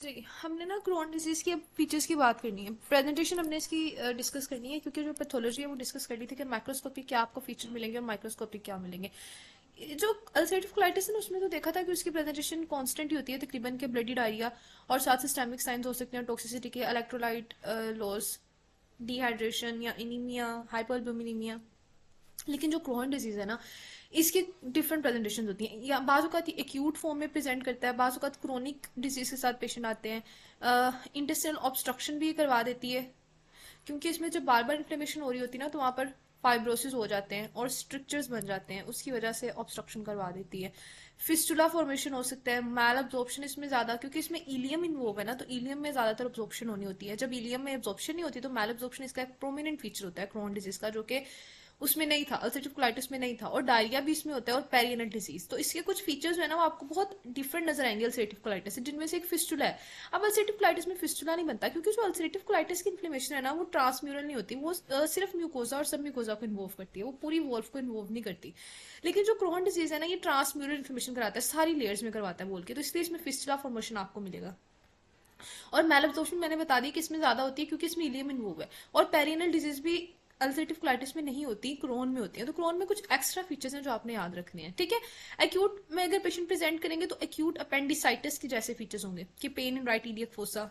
जी, हमने ना crown disease के फीचर्स की बात करनी है। प्रेजेंटेशन हमने इसकी डिस्कस करनी है क्योंकि जो पैथोलॉजी है वो डिस्कस कर ली थी कि माइक्रोस्कोपी क्या आपको फीचर मिलेंगे और माइक्रोस्कोपी क्या मिलेंगे। ये जो अल्सरेटिव कोलाइटिस है ना उसमें तो देखा था कि उसकी प्रेजेंटेशन कांस्टेंट ही होती है तकरीबन के ब्लडी डायरिया और साथ सिस्टेमिक साइंस हो सकते हैं टॉक्सिसिटी के, इलेक्ट्रोलाइट लॉस, डिहाइड्रेशन या इनीमिया, हाइपरल्बुमिनीमिया। लेकिन जो क्रोहन डिजीज है ना इसकी डिफरेंट प्रेजेंटेशन होती हैं या बाज़ औक़ात एक्यूट फॉर्म में प्रेजेंट करता है, बाज़ औक़ात क्रोनिक डिजीज के साथ पेशेंट आते हैं। इंटेस्टाइनल ऑब्स्ट्रक्शन भी करवा देती है क्योंकि इसमें जब बार बार इन्फ्लेमेशन हो रही होती है ना तो वहाँ पर फाइब्रोसिस हो जाते हैं और स्ट्रक्चर्स बन जाते हैं, उसकी वजह से ऑब्स्ट्रक्शन करवा देती है। फिस्टुला फॉर्मेशन हो सकता है, मैल अब्जॉर्प्शन इसमें ज़्यादा क्योंकि इसमें इलियम इन्वॉल्व है ना, तो इलियम में ज़्यादातर अब्जॉर्प्शन होनी होती है। जब इलियम में अब्जॉर्प्शन नहीं होती तो मैल अब्जॉर्प्शन इसका एक प्रोमिनेंट फीचर होता है क्रोन डिजीज का, जो कि उसमें नहीं था, अल्सरेटिव कोलाइटिस में नहीं था। और डायरिया भी इसमें होता है और पेरियनल डिजीज। तो इसके कुछ फीचर्स जो है ना वो आपको बहुत डिफरेंट नजर आएंगे अल्सरेटिव कोलाइटिस से, जिनमें से एक फिस्टुला है। अब अल्सरेटिव कोलाइटिस में फिस्टुला नहीं बनता क्योंकि जो अल्सरेटिव कोलाइटिस की इन्फ्लेमेशन है ना वो ट्रांसम्यूरल नहीं होती, वो सिर्फ म्यूकोजा और सब म्यूकोजा को इन्वॉल्व करती है, वो पूरी वॉल्व को इन्वॉल्व नहीं करती। लेकिन जो क्रोहन डिजीज है ना ये ट्रांसम्यूरल इन्फ्लेमेशन कराता है, सारी लेयर्स में करवाता है बोल के, तो इसलिए इसमें फिस्टुला फॉर्मेशन आपको मिलेगा। और मैलअब्जॉर्प्शन मैंने बता दी कि इसमें ज्यादा होती है क्योंकि इसमें इलियम इन्वॉल्व है। और पेरिनल डिजीज भी अल्सरेटिव कोलाइटिस में नहीं होती, क्रोन में होती है। तो क्रोन में कुछ एक्स्ट्रा फीचर्स हैं जो आपने याद रखने हैं, ठीक है। एक्यूट में अगर पेशेंट प्रेजेंट करेंगे तो एक्यूट अपेंडिसाइटिस के जैसे फीचर्स होंगे कि pain in right iliac fossa,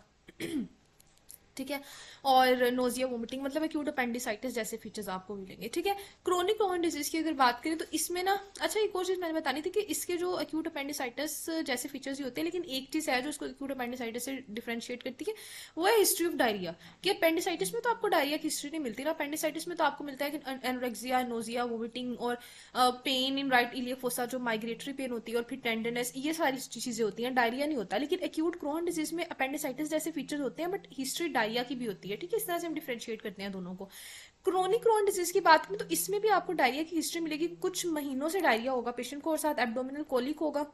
ठीक है। और नोजिया वोमिटिंग, मतलब एक्यूट अपेंडिसाइटिस जैसे फीचर्स आपको मिलेंगे, ठीक है। क्रोनिक क्रोहन डिजीज की अगर बात करें तो इसमें ना, अच्छा एक और चीज मैंने बतानी थी कि इसके जो एक्यूट अपेंडिसाइटिस जैसे फीचर्स ही होते हैं, लेकिन एक चीज है जो उसको एक्यूट अपेंडिसाइटिस से डिफरेंशिएट करती है, वो है हिस्ट्री ऑफ डायरिया। कि अपेंडिसाइटिस में तो आपको डायरिया की हिस्ट्री नहीं मिलती ना, अपेंडिसाइटिस में तो आपको मिलता है कि एनोरेक्सिया, नोजिया, वोमिटिंग और pain in right iliac fossa, जो माइग्रेटरी पेन होती है, और फिर टेंडरनेस, ये सारी चीजें होती हैं, डायरिया नहीं होता। लेकिन एक्यूट क्रोहन डिजीज में अपेंडिसाइटिस जैसे फीचर्स होते हैं बट हिस्ट्री डायरिया की भी होती है, ठीक है। इस तरह से हम डिफरेंशिएट करते हैं दोनों को। क्रोनिक क्रोहन डिजीज की बात करें तो इसमें भी आपको डायरिया की हिस्ट्री मिलेगी, कुछ महीनों से डायरिया होगा पेशेंट को और साथ एब्डोमिनल कोलिक होगा।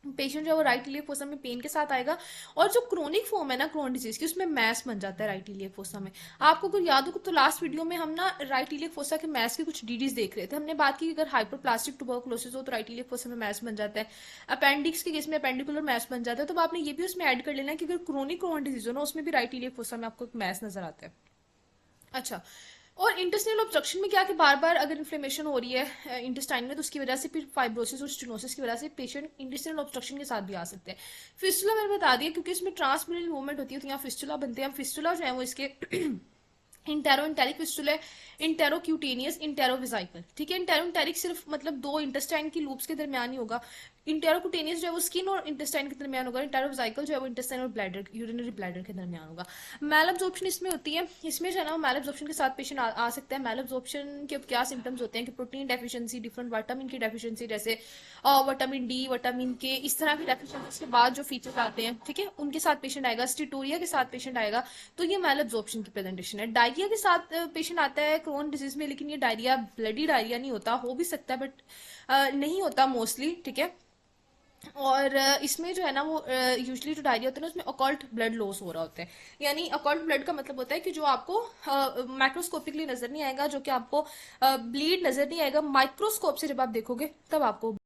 पेशेंट जो है वो राइट इलियक फोसा में पेन के साथ आएगा। और जो क्रोनिक फॉर्म है ना क्रोन डिजीज की उसमें मैस बन जाता है राइट इलियक फोसा में। आपको अगर याद हो तो लास्ट वीडियो में हम ना राइट इलियक फोसा के मैस के कुछ डीडीज देख रहे थे, हमने बात की अगर हाइपरप्लास्टिक ट्यूबरकुलोसिस हो तो राइट इलियक फोसा में मैस बन जाता है, अपेंडिक्स के केस में अपेंडिकुलर मैस बन जाता है। तो आपने ये भी उसमें ऐड कर लेना है कि अगर क्रोनिक क्रोन डिजीज हो ना उसमें भी राइट इलियक फोसा में आपको एक मैस नजर आता है। अच्छा, और इंटेस्टाइनल ऑब्स्ट्रक्शन में क्या कि बार बार अगर इन्फ्लेमेशन हो रही है इंटेस्टाइन में तो उसकी वजह से फिर फाइब्रोसिस और स्टेनोसिस की वजह से पेशेंट इंटेस्टाइनल ऑब्स्ट्रक्शन के साथ भी आ सकते हैं। फिस्टुला मैंने बता दिया क्योंकि इसमें ट्रांसमिनल मूवमेंट होती है तो यहाँ फिस्टुला बनते हैं। फिस्टुला जो है वो इसके intero enteric fistula, intero cutaneous, intero vesicle, ठीक है। इंटेरो इंटेरिक सिर्फ मतलब दो इंटेस्टाइन की लूप्स के दरमियान ही होगा। इंटेरो क्यूटेनियस जो है वो स्किन और इंटेस्टाइन के दरमियान होगा। इंटेरो विजाइकल जो है वो इंटेस्टाइन और ब्लैडर, यूरिनरी ब्लैडर के दरमियान होगा। मैल अब्जॉर्प्शन इसमें होती है, इसमें जो है ना मैल अब्जॉर्प्शन के साथ पेशेंट आ सकता है। मैल अब्जॉर्प्शन के क्या सिम्टम्स होते हैं कि प्रोटीन डेफिशिएंसी, डिफरेंट विटामिन की डेफिशिएंसी जैसे विटामिन डी, विटामिन के, इस तरह की डेफिशिएंसी के बाद जो फीचर्स आते हैं, ठीक है, उनके साथ पेशेंट आएगा। स्टिटोरिया के साथ पेशेंट आएगा। तो ये मैल अब्जॉर्प्शन की प्रेजेंटेशन है। डायरिया के साथ पेशेंट आता है क्रोन डिजीज में, लेकिन ये डायरिया ब्लडी डायरिया नहीं होता, हो भी सकता है बट नहीं होता मोस्टली, ठीक है। और इसमें जो है ना वो यूजली जो डायरिया होता है ना उसमें अकॉल्ट ब्लड लॉस हो रहा होता है। यानी अकॉल्ट ब्लड का मतलब होता है कि जो आपको माइक्रोस्कोपिकली नजर नहीं आएगा, जो कि आपको ब्लीड नजर नहीं आएगा, माइक्रोस्कोप से जब आप देखोगे तब आपको